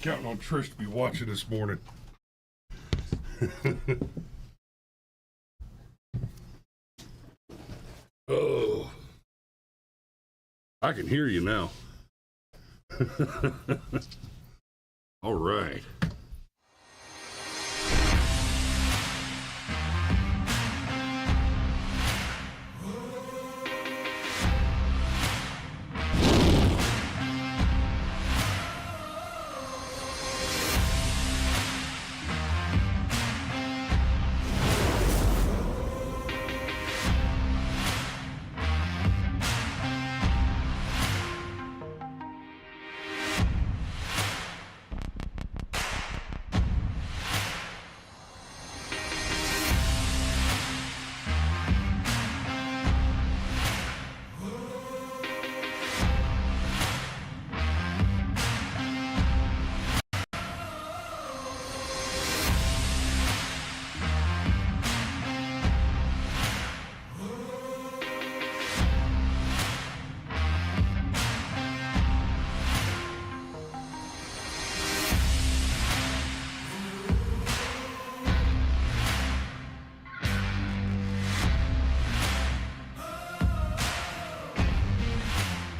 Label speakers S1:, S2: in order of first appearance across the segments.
S1: Counting on Trish to be watching this morning. Oh, I can hear you now. All right.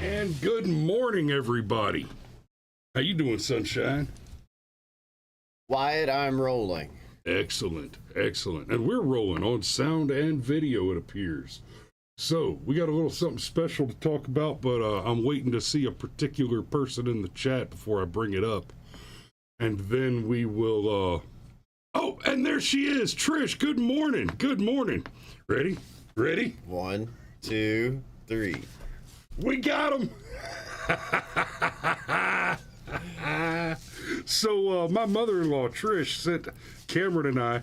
S1: And good morning, everybody. How you doing, Sunshine?
S2: Wyatt, I'm rolling.
S1: Excellent, excellent. And we're rolling on sound and video, it appears. So, we got a little something special to talk about, but I'm waiting to see a particular person in the chat before I bring it up. And then we will, Oh, and there she is, Trish. Good morning, good morning. Ready? Ready?
S2: 1, 2, 3.
S1: We got him! So, my mother-in-law, Trish, sent Cameron and I,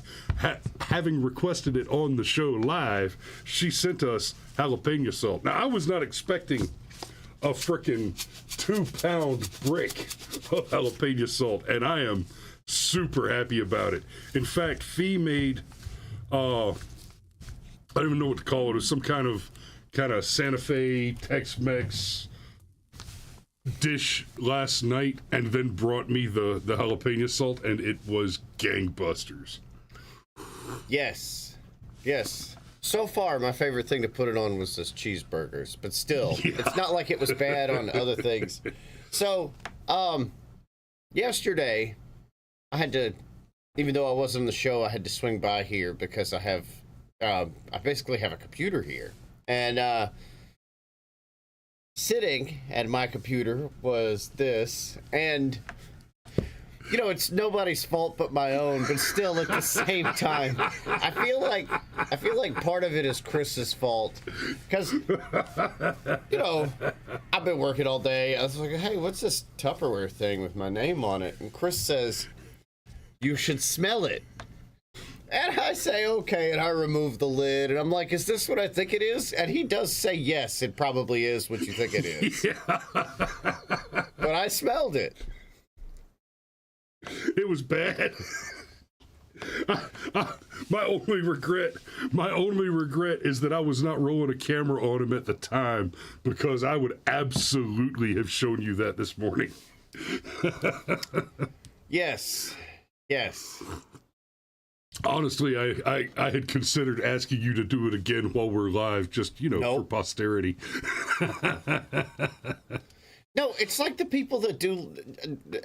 S1: having requested it on the show live, she sent us jalapeno salt. Now, I was not expecting a frickin' 2-pound brick of jalapeno salt, and I am super happy about it. In fact, Fee made, I don't even know what to call it. It was some kind of Santa Fe Tex-Mex dish last night, and then brought me the jalapeno salt, and it was gangbusters.
S2: Yes. So far, my favorite thing to put it on was those cheeseburgers, but still, yeah. It's not like it was bad on other things. So, yesterday, I had to, even though I wasn't on the show, I had to swing by here because I basically have a computer here. And sitting at my computer was this, and you know, it's nobody's fault but my own, but still at the same time, I feel like part of it is Chris's fault, because you know, I've been working all day. I was like, hey, what's this Tupperware thing with my name on it? And Chris says, you should smell it. And I say, okay, and I remove the lid, and I'm like, is this what I think it is? And he does say, yes, it probably is what you think it is.
S1: Yeah.
S2: But I smelled it.
S1: It was bad. My only regret is that I was not rolling a camera on him at the time, because I would absolutely have shown you that this morning.
S2: Yes.
S1: Honestly, I had considered asking you to do it again while we're live, just, you know,
S2: Nope.
S1: for posterity.
S2: No, it's like the people that do,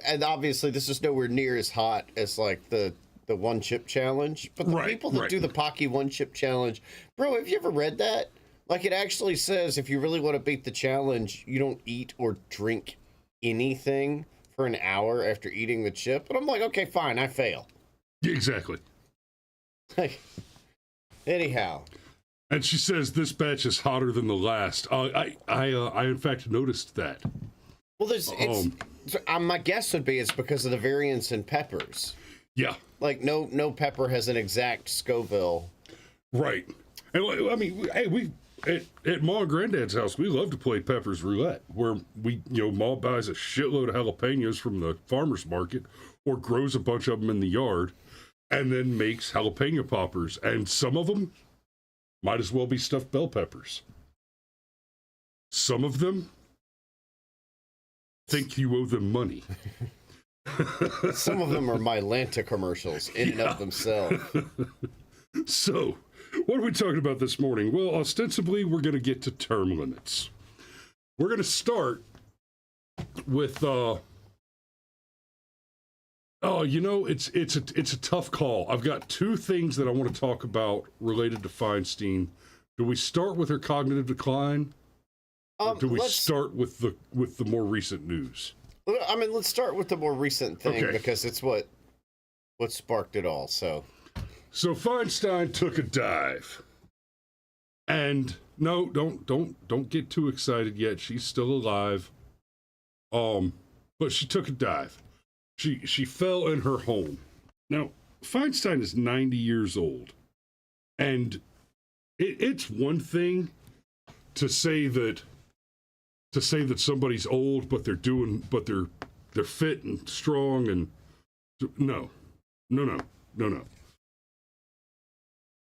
S2: and obviously this is nowhere near as hot as like the one chip challenge, but the people that do the Pocky one chip challenge, bro, have you ever read that? Like, it actually says if you really want to beat the challenge, you don't eat or drink anything for an hour after eating the chip. And I'm like, okay, fine, I fail.
S1: Exactly.
S2: Anyhow.
S1: And she says this batch is hotter than the last. I in fact noticed that.
S2: Well, my guess would be it's because of the variance in peppers.
S1: Yeah.
S2: Like no pepper has an exact Scoville.
S1: Right. And I mean, hey, at Ma and Granddad's house, we love to play Peppers Roulette, where Ma buys a shitload of jalapenos from the farmer's market, or grows a bunch of them in the yard, and then makes jalapeno poppers. And some of them might as well be stuffed bell peppers. Some of them think you owe them money.
S2: Some of them are Mylanta commercials in and of themselves.
S1: So, what are we talking about this morning? Well, ostensibly, we're going to get to term limits. We're going to start with, it's a tough call. I've got two things that I want to talk about related to Feinstein. Do we start with her cognitive decline? Or do we start with the more recent news?
S2: I mean, let's start with the more recent thing,
S1: Okay.
S2: because it's what sparked it all. So
S1: Feinstein took a dive, and no, don't get too excited yet. She's still alive. But she took a dive. She fell in her home. Now, Feinstein is 90 years old, and it's one thing to say that somebody's old, but they're fit and strong, and no.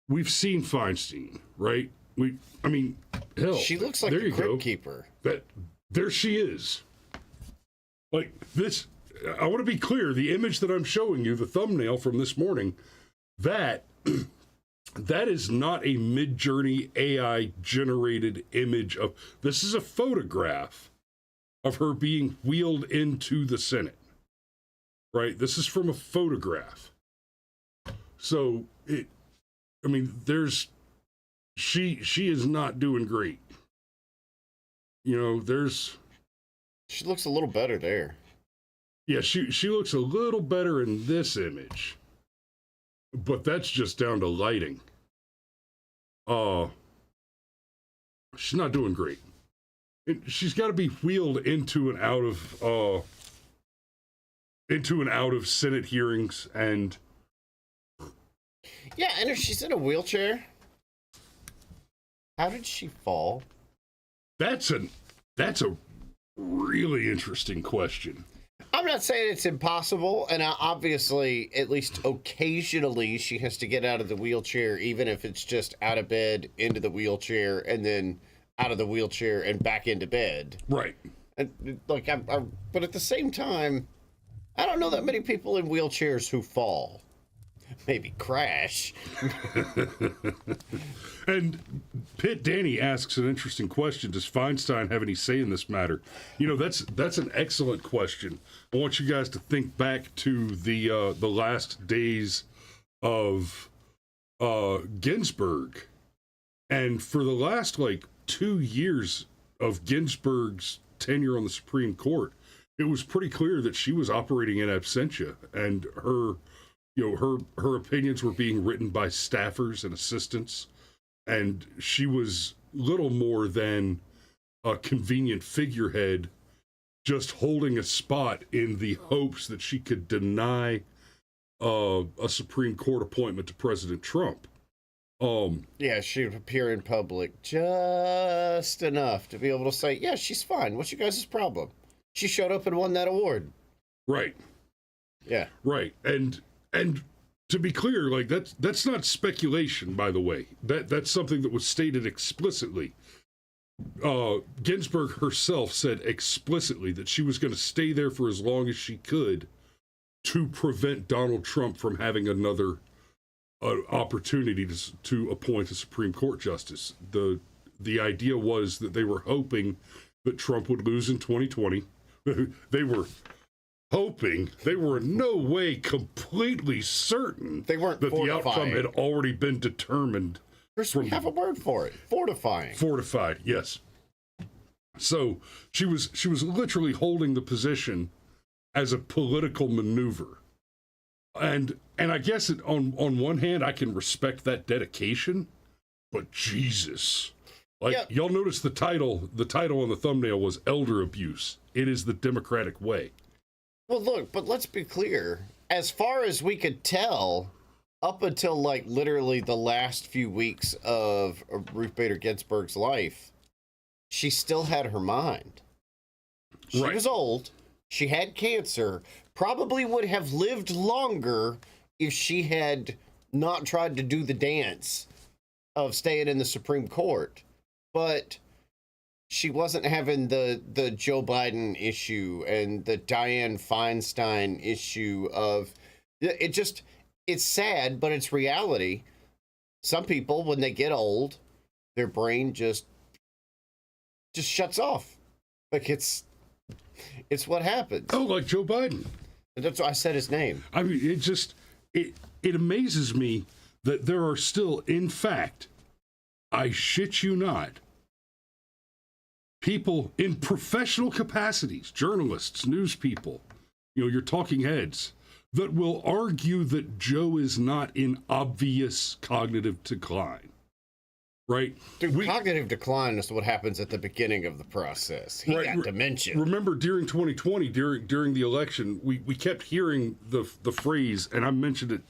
S1: We've seen Feinstein, right? Hell,
S2: she looks like a crypt keeper.
S1: There she is. Like this, I want to be clear. The image that I'm showing you, the thumbnail from this morning, that is not a Mid-Journey AI generated image of. This is a photograph of her being wheeled into the Senate. Right? This is from a photograph. So she is not doing great.
S2: She looks a little better there.
S1: Yeah, she looks a little better in this image. But that's just down to lighting. She's not doing great. She's got to be wheeled into and out of Senate hearings, and
S2: yeah, and if she's in a wheelchair, how did she fall?
S1: That's a really interesting question.
S2: I'm not saying it's impossible, and obviously, at least occasionally, she has to get out of the wheelchair, even if it's just out of bed, into the wheelchair, and then out of the wheelchair and back into bed.
S1: Right.
S2: And, but at the same time, I don't know that many people in wheelchairs who fall. Maybe crash.
S1: And Pitt Danny asks an interesting question. Does Feinstein have any say in this matter? That's an excellent question. I want you guys to think back to the last days of Ginsburg. And for the last 2 years of Ginsburg's tenure on the Supreme Court, it was pretty clear that she was operating in absentia, and her opinions were being written by staffers and assistants, and she was little more than a convenient figurehead, just holding a spot in the hopes that she could deny a Supreme Court appointment to President Trump.
S2: Yeah, she would appear in public just enough to be able to say, yeah, she's fine. What's you guys' problem? She showed up and won that award.
S1: Right.
S2: Yeah.
S1: Right. And to be clear, that's not speculation, by the way. That's something that was stated explicitly. Ginsburg herself said explicitly that she was going to stay there for as long as she could to prevent Donald Trump from having another opportunity to appoint a Supreme Court justice. The idea was that they were hoping that Trump would lose in 2020. They were hoping. They were in no way completely certain
S2: they weren't
S1: that
S2: fortifying.
S1: The outcome had already been determined.
S2: We have a word for it. Fortifying.
S1: Fortified, yes. So she was literally holding the position as a political maneuver. And I guess on one hand, I can respect that dedication, but Jesus. Y'all notice the title on the thumbnail was Elder Abuse. It is the Democratic way.
S2: Well, look, but let's be clear. As far as we could tell, up until literally the last few weeks of Ruth Bader Ginsburg's life, she still had her mind. She was old. She had cancer. Probably would have lived longer if she had not tried to do the dance of staying in the Supreme Court. But she wasn't having the Joe Biden issue and the Dianne Feinstein issue of it's sad, but it's reality. Some people, when they get old, their brain just shuts off. Like it's what happens.
S1: Oh, like Joe Biden.
S2: And that's why I said his name.
S1: I mean, it amazes me that there are still, in fact, I shit you not, people in professional capacities, journalists, news people, your talking heads, that will argue that Joe is not in obvious cognitive decline. Right?
S2: Dude, cognitive decline is what happens at the beginking of the process. He got dementia.
S1: Remember, during 2020, during the election, we kept hearing the phrase, and I mentioned it,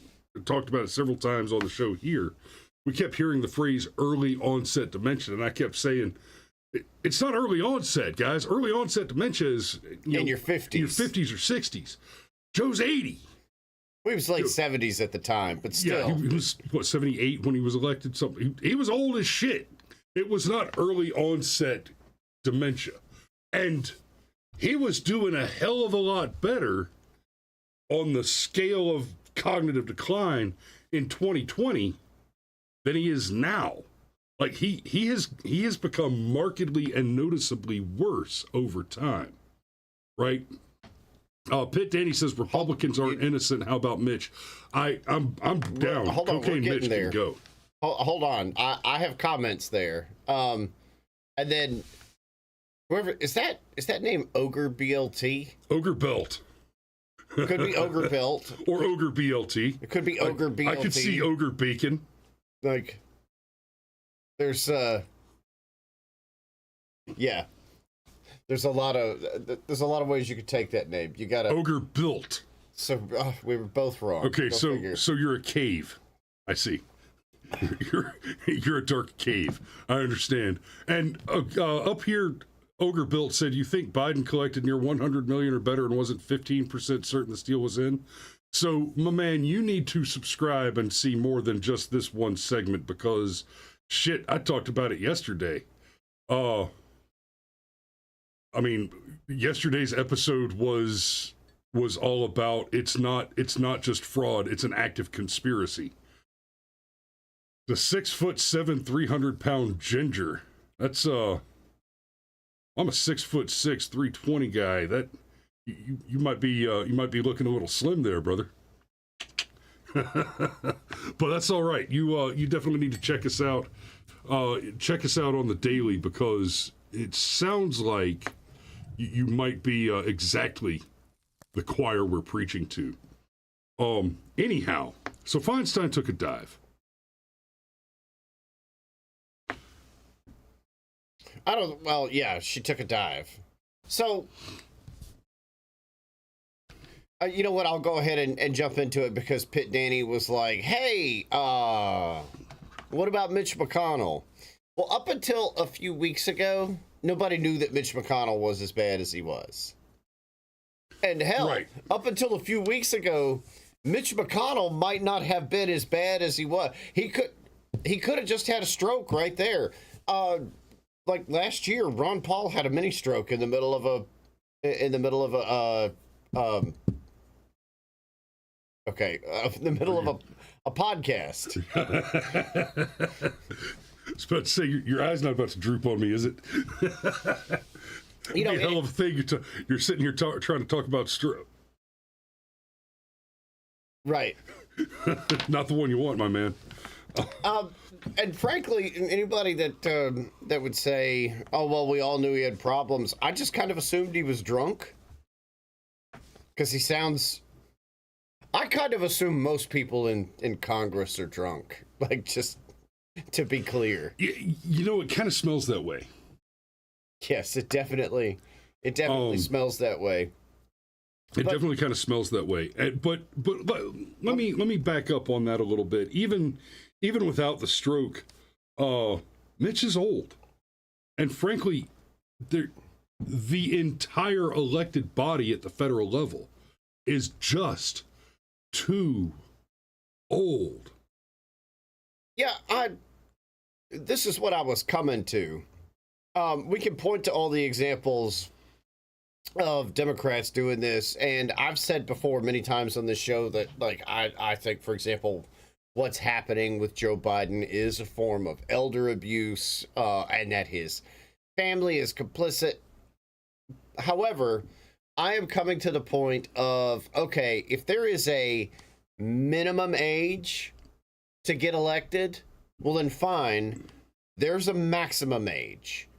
S1: talked about it several times on the show here. We kept hearing the phrase early onset dementia, and I kept saying, it's not early onset, guys. Early onset dementia is
S2: in your 50s.
S1: In your 50s or 60s. Joe's 80.
S2: Well, he was late 70s at the time, but still.
S1: Yeah, he was, 78 when he was elected? Something. He was old as shit. It was not early onset dementia. And he was doing a hell of a lot better on the scale of cognitive decline in 2020 than he is now. Like, he has become markedly and noticeably worse over time. Right? Pitt Danny says Republicans aren't innocent. How about Mitch? I'm down.
S2: Hold on,
S1: Cocaine Mitch
S2: there.
S1: Can go.
S2: Hold on. I have comments there. And then whoever is that name Ogre BLT?
S1: Ogre Belt.
S2: Could be Ogre Belt.
S1: Or Ogre BLT.
S2: It could be Ogre BLT.
S1: I could see Ogre Bacon.
S2: Like there's yeah. There's a lot of ways you could take that name. You got
S1: Ogre Built.
S2: So we were both wrong.
S1: Okay, so you're a cave. I see. You're a dark cave. I understand. And up here, Ogre Built said, you think Biden collected near 100 million or better and wasn't 15% certain the steal was in? So, my man, you need to subscribe and see more than just this one segment because, shit, I talked about it yesterday. I mean, yesterday's episode was all about it's not just fraud, it's an active conspiracy. The 6'7", 300-pound ginger. That's I'm a 6'6", 320 guy. That you might be looking a little slim there, brother. But that's all right. You definitely need to check us out. Check us out on the daily because it sounds like you might be exactly the choir we're preaching to. Anyhow, so Feinstein took a dive.
S2: She took a dive. So, you know what? I'll go ahead and jump into it because Pitt Danny was like, hey, what about Mitch McConnell? Well, up until a few weeks ago, nobody knew that Mitch McConnell was as bad as he was. And hell, up until a few weeks ago, Mitch McConnell might not have been as bad as he was. He could have just had a stroke right there. Like last year, Ron Paul had a mini stroke in the middle of a podcast.
S1: I was about to say, your eye's not about to droop on me, is it? A hell of a thing. You're sitting here trying to talk about stroke.
S2: Right.
S1: Not the one you want, my man.
S2: And frankly, anybody that would say, oh, well, we all knew he had problems, I just kind of assumed he was drunk. Because he sounds... I kind of assume most people in Congress are drunk. Like, just to be clear.
S1: You know, it kind of smells that way.
S2: Yes, it definitely smells that way.
S1: It definitely kind of smells that way. But let me back up on that a little bit. Even without the stroke, Mitch is old. And frankly, the entire elected body at the federal level is just too old.
S2: Yeah, this is what I was coming to. We can point to all the examples of Democrats doing this, and I've said before many times on this show that, like, I think, for example, what's happening with Joe Biden is a form of elder abuse, and that his family is complicit. However, I am coming to the point of, okay, if there is a minimum age to get elected, well then fine, there's a maximum age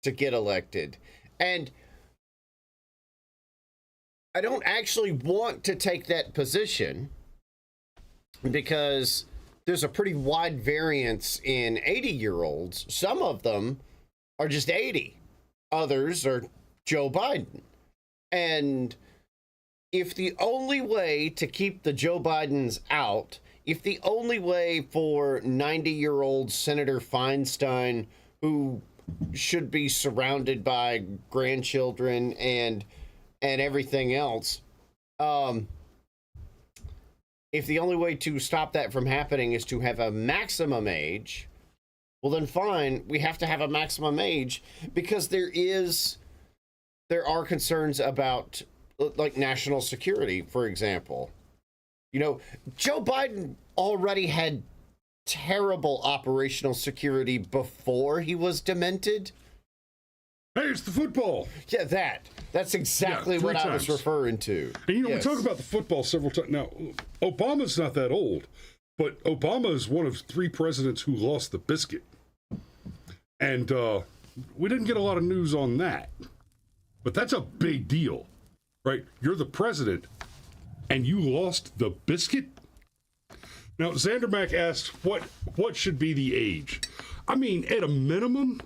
S2: to get elected. And I don't actually want to take that position because there's a pretty wide variance in 80-year-olds. Some of them are just 80. Others are Joe Biden. And if the only way to keep the Joe Bidens out, if the only way for 90-year-old Senator Feinstein, who should be surrounded by grandchildren and everything else, if the only way to stop that from happening is to have a maximum age, well then fine, we have to have a maximum age, because there are concerns about, like, national security, for example. You know, Joe Biden already had terrible operational security before he was demented.
S1: Hey, it's the football.
S2: Yeah, that's exactly what I was referring to.
S1: And, you know,
S2: Yes.
S1: we talk about the football several times. Now, Obama's not that old, but Obama is one of 3 presidents who lost the biscuit. And we didn't get a lot of news on that. But that's a big deal, right? You're the president, and you lost the biscuit? Now, Xandermack asked, what should be the age? I mean, at a minimum,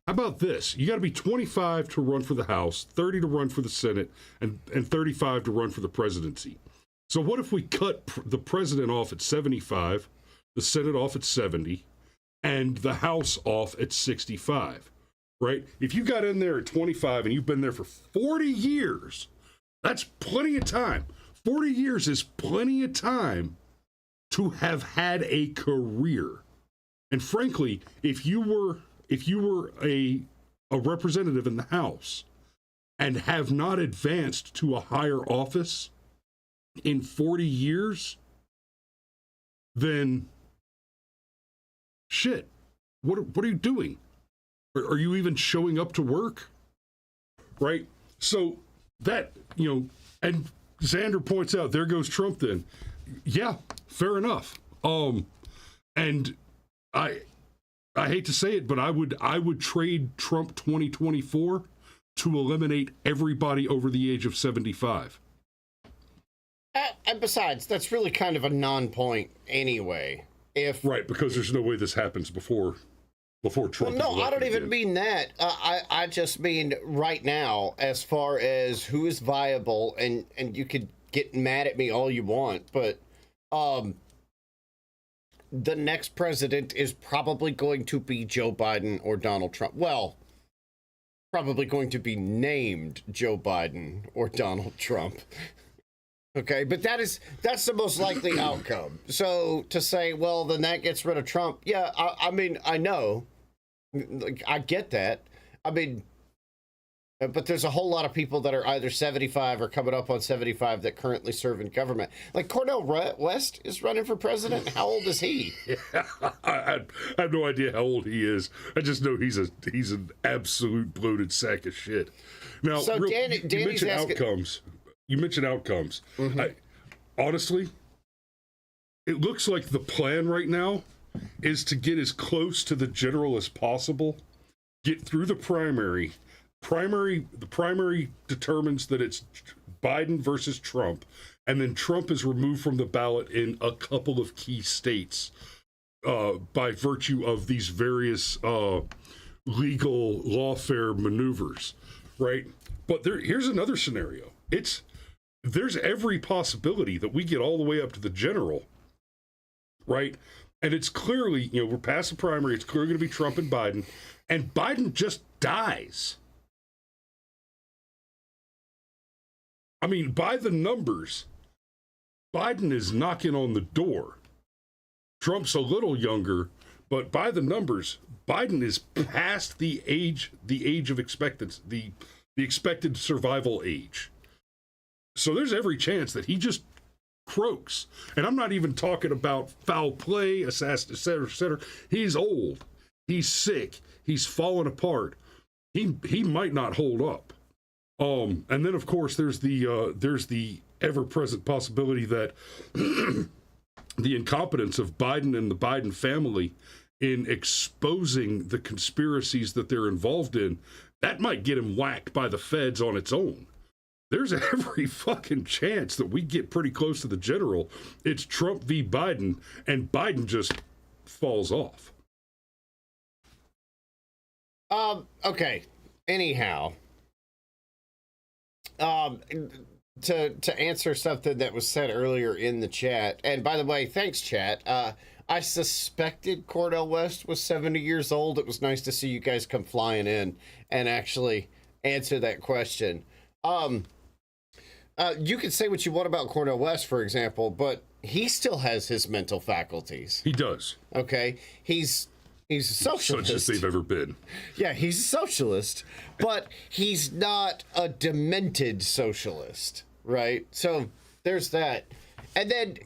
S1: how about this? You got to be 25 to run for the House, 30 to run for the Senate, and 35 to run for the presidency. So what if we cut the president off at 75, the Senate off at 70, and the House off at 65? Right? If you got in there at 25 and you've been there for 40 years, that's plenty of time. 40 years is plenty of time to have had a career. And frankly, if you were a representative in the House and have not advanced to a higher office in 40 years, then shit, what are you doing? Are you even showing up to work? Right? So that, you know, and Xander points out, there goes Trump then. Yeah, fair enough. And I hate to say it, but I would trade Trump 2024 to eliminate everybody over the age of 75.
S2: And besides, that's really kind of a non-point anyway.
S1: Right, because there's no way this happens before Trump.
S2: Well, no, I don't even mean that. I just mean right now, as far as who is viable, and you could get mad at me all you want, but the next president is probably going to be Joe Biden or Donald Trump. Well, probably going to be named Joe Biden or Donald Trump. Okay, but that's the most likely outcome. So to say, well, then that gets rid of Trump. Yeah, I mean, I know. I get that. I mean, but there's a whole lot of people that are either 75 or coming up on 75 that currently serve in government. Like Cornel West is running for president. How old is he?
S1: Yeah, I have no idea how old he is. I just know he's an absolute bloated sack of shit. Now,
S2: so
S1: you mentioned outcomes. You mentioned outcomes. Mm-hmm. Honestly, it looks like the plan right now is to get as close to the general as possible, get through the primary. The primary determines that it's Biden versus Trump, and then Trump is removed from the ballot in a couple of key states by virtue of these various legal lawfare maneuvers, right? But here's another scenario. There's every possibility that we get all the way up to the general, right? And it's clearly, we're past the primary. It's clearly going to be Trump and Biden just dies. I mean, by the numbers, Biden is knocking on the door. Trump's a little younger, but by the numbers, Biden is past the age of expectancy, the expected survival age. So there's every chance that he just croaks. And I'm not even talking about foul play, assassin, et cetera, et cetera. He's old. He's sick. He's fallen apart. He might not hold up. And then of course there's the ever-present possibility that the incompetence of Biden and the Biden family in exposing the conspiracies that they're involved in, that might get him whacked by the feds on its own. There's every fucking chance that we get pretty close to the general. It's Trump v. Biden, and Biden just falls off.
S2: Okay. Anyhow, to answer something that was said earlier in the chat, and by the way, thanks, chat. I suspected Cornel West was 70 years old. It was nice to see you guys come flying in and actually answer that question. You can say what you want about Cornel West, for example, but he still has his mental faculties.
S1: He does.
S2: Okay? He's a socialist.
S1: Such as they've ever been.
S2: Yeah, he's a socialist, but he's not a demented socialist, right? So there's that. And then,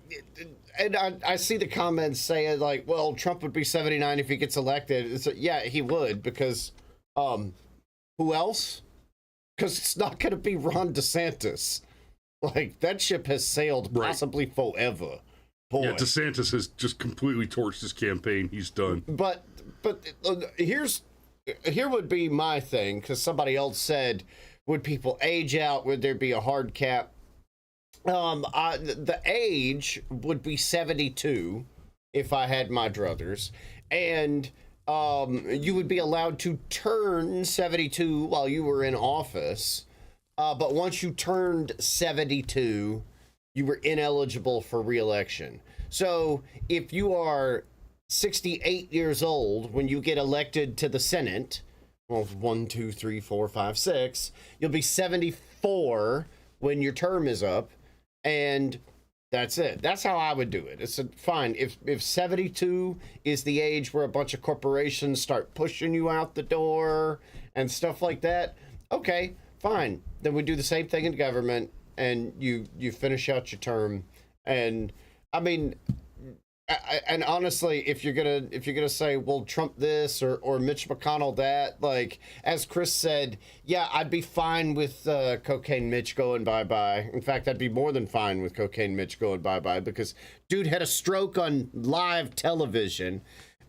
S2: I see the comments saying, like, well, Trump would be 79 if he gets elected. It's yeah, he would, because who else? Because it's not going to be Ron DeSantis. Like, that ship has sailed possibly forever. Boy.
S1: Yeah, DeSantis has just completely torched his campaign. He's done.
S2: But here would be my thing, because somebody else said, would people age out? Would there be a hard cap? The age would be 72 if I had my druthers, and you would be allowed to turn 72 while you were in office, but once you turned 72, you were ineligible for re-election. So if you are 68 years old when you get elected to the Senate, well, 1, 2, 3, 4, 5, 6, you'll be 74 when your term is up, and that's it. That's how I would do it. It's fine. If 72 is the age where a bunch of corporations start pushing you out the door and stuff like that, okay, fine. Then we do the same thing in government, and you finish out your term. And I mean, and honestly, if you're gonna say, well, Trump this or Mitch McConnell that, like as Chris said, yeah, I'd be fine with Cocaine Mitch going bye-bye. In fact, I'd be more than fine with Cocaine Mitch going bye-bye, because dude had a stroke on live television,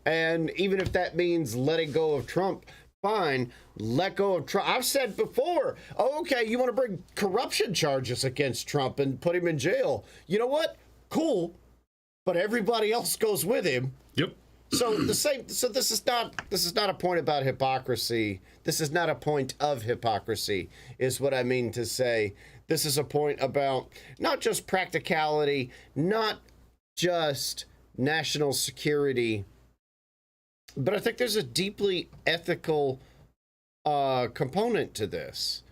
S2: and even if that means letting go of Trump, fine, let go of Trump. I've said before, oh, okay, you want to bring corruption charges against Trump and put him in jail. You know what? Cool. But everybody else goes with him.
S1: Yep.
S2: So this is not a point about hypocrisy. This is not a point of hypocrisy, is what I mean to say. This is a point about not just practicality, not just national security, but I think there's a deeply ethical component to this.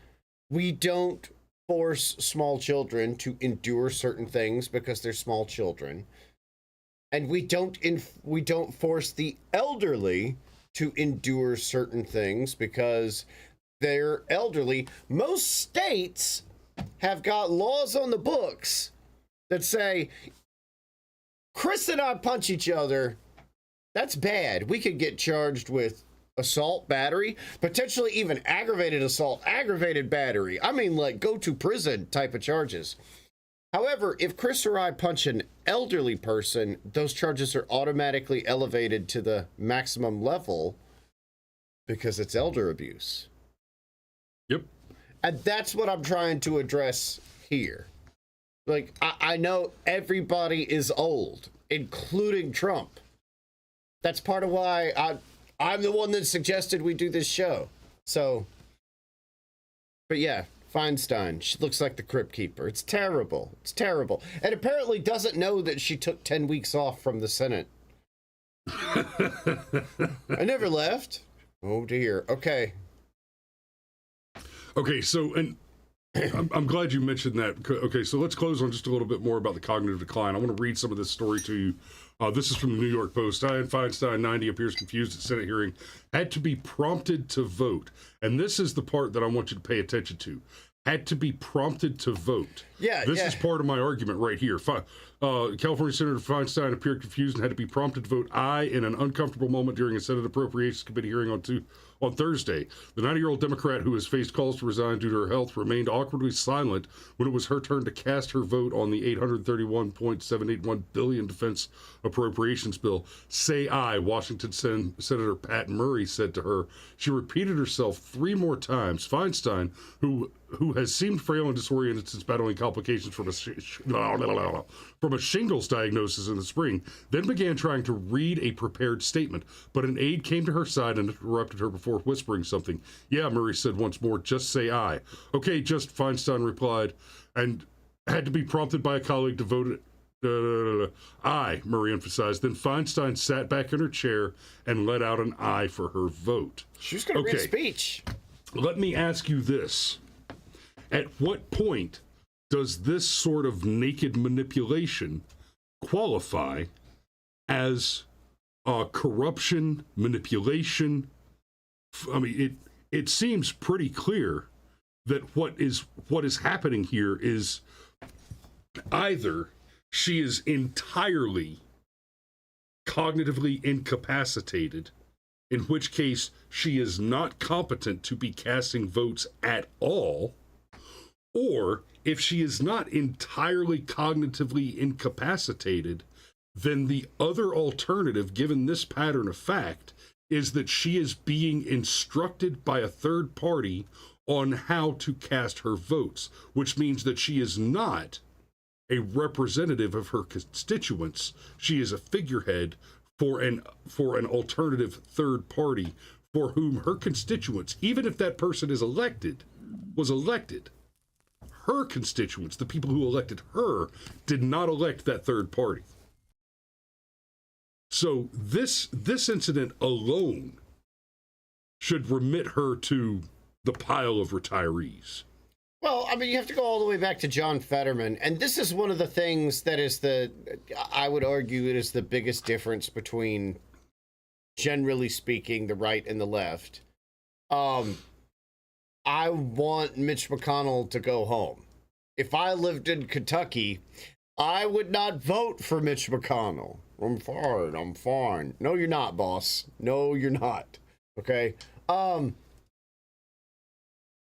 S2: We don't force small children to endure certain things because they're small children. And we don't force the elderly to endure certain things because they're elderly. Most states have got laws on the books that say, Chris and I punch each other, that's bad. We could get charged with assault, battery, potentially even aggravated assault, aggravated battery. I mean, like, go to prison type of charges. However, if Chris or I punch an elderly person, those charges are automatically elevated to the maximum level because it's elder abuse.
S1: Yep.
S2: And that's what I'm trying to address here. Like, I know everybody is old, including Trump. That's part of why I'm the one that suggested we do this show. So, but yeah. Feinstein, she looks like the Crypt Keeper. It's terrible. It's terrible. And apparently doesn't know that she took 10 weeks off from the Senate. I never left. Oh, dear. Okay.
S1: Okay, so, and I'm glad you mentioned that. Okay, so let's close on just a little bit more about the cognitive decline. I want to read some of this story to you. This is from the New York Post. Dianne Feinstein, 90, appears confused at Senate hearing, had to be prompted to vote. And this is the part that I want you to pay attention to. Had to be prompted to vote. This is part of my argument right here. California Senator Feinstein appeared confused and had to be prompted to vote aye in an uncomfortable moment during a Senate Appropriations Committee hearing on Thursday. The 90-year-old Democrat, who has faced calls to resign due to her health, remained awkwardly silent when it was her turn to cast her vote on the $831.781 billion defense appropriations bill. Say aye, Washington Senator Pat Murray said to her. She repeated herself 3 more times. Feinstein, who has seemed frail and disoriented since battling complications from a shingles diagnosis in the spring, then began trying to read a prepared statement, but an aide came to her side and interrupted her before whispering something. Yeah, Murray said once more, just say aye. Okay, just, Feinstein replied, and had to be prompted by a colleague to vote aye, Murray emphasized. Then Feinstein sat back in her chair and let out an aye for her vote.
S2: She was going to read a speech.
S1: Let me ask you this. At what point does this sort of naked manipulation qualify as corruption, manipulation? I mean, it seems pretty clear that what is happening here is either she is entirely cognitively incapacitated, in which case she is not competent to be casting votes at all, or if she is not entirely cognitively incapacitated, then the other alternative, given this pattern of fact, is that she is being instructed by a third party on how to cast her votes, which means that she is not a representative of her constituents. She is a figurehead for an alternative third party for whom her constituents, even if that person was elected, her constituents, the people who elected her, did not elect that third party. So this incident alone should remit her to the pile of retirees.
S2: Well, I mean, you have to go all the way back to John Fetterman, and this is one of the things that is I would argue it is the biggest difference between, generally speaking, the right and the left. I want Mitch McConnell to go home. If I lived in Kentucky, I would not vote for Mitch McConnell. I'm fine. No, you're not, boss. No, you're not. Okay.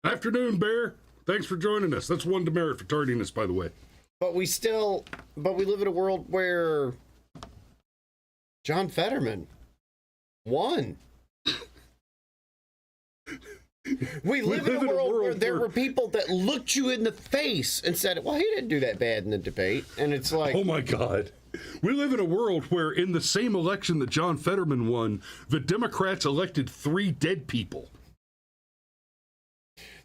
S1: Afternoon, Bear. Thanks for joining us. That's one demerit for tardiness, by the way.
S2: But we live in a world where John Fetterman won. We live in a world where there were people that looked you in the face and said, well, he didn't do that bad in the debate. And it's like,
S1: oh my God. We live in a world where in the same election that John Fetterman won, the Democrats elected 3 dead people.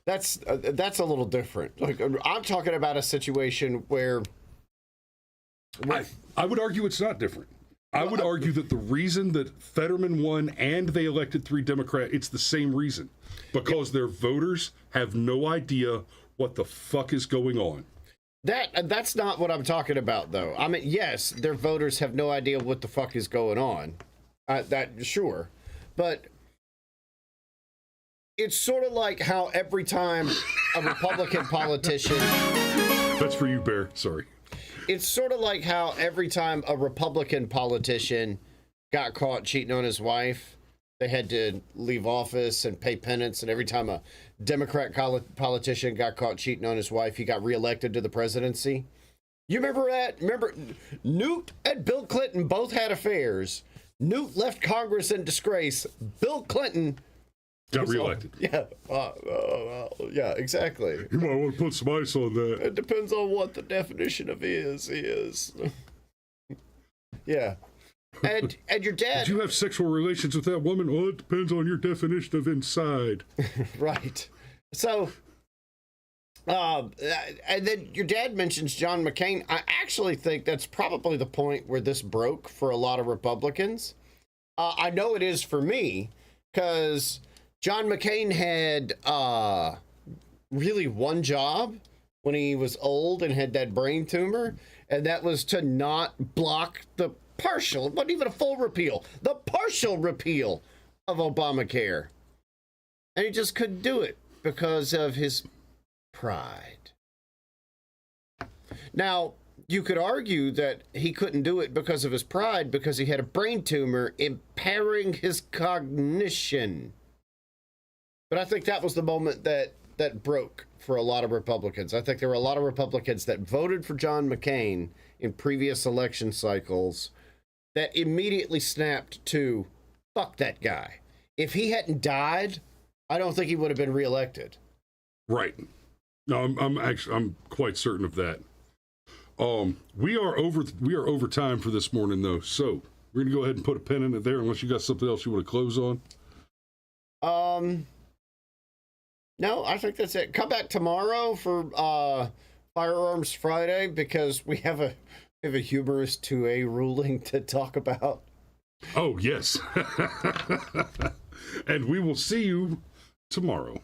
S2: That's a little different. Like, I'm talking about a situation where
S1: I would argue it's not different. I would argue that the reason that Fetterman won and they elected 3 Democrats, it's the same reason. Because their voters have no idea what the fuck is going on.
S2: That's not what I'm talking about, though. I mean, yes, their voters have no idea what the fuck is going on. Sure. But it's sort of like how every time a Republican politician...
S1: That's for you, Bear. Sorry.
S2: It's sort of like how every time a Republican politician got caught cheating on his wife, they had to leave office and pay penance. And every time a Democrat politician got caught cheating on his wife, he got reelected to the presidency. You remember that? Remember, Newt and Bill Clinton both had affairs. Newt left Congress in disgrace. Bill Clinton
S1: got reelected.
S2: Yeah, yeah, exactly.
S1: You might want to put some ice on that.
S2: It depends on what the definition of is. Yeah. And your dad...
S1: Did you have sexual relations with that woman? Well, it depends on your definition of inside.
S2: Right. So, and then your dad mentions John McCain. I actually think that's probably the point where this broke for a lot of Republicans. I know it is for me, because John McCain had really one job when he was old and had that brain tumor, and that was to not block the partial, it wasn't even a full repeal, the partial repeal of Obamacare. And he just couldn't do it because of his pride. Now, you could argue that he couldn't do it because of his pride because he had a brain tumor impairing his cognition. But I think that was the moment that broke for a lot of Republicans. I think there were a lot of Republicans that voted for John McCain in previous election cycles that immediately snapped to, fuck that guy. If he hadn't died, I don't think he would have been reelected.
S1: Right. No, I'm quite certain of that. We are over time for this morning though, so we're gonna go ahead and put a pin in it there unless you got something else you want to close on.
S2: No, I think that's it. Come back tomorrow for Firearms Friday because we have a humorous 2A ruling to talk about.
S1: Oh yes. And we will see you tomorrow.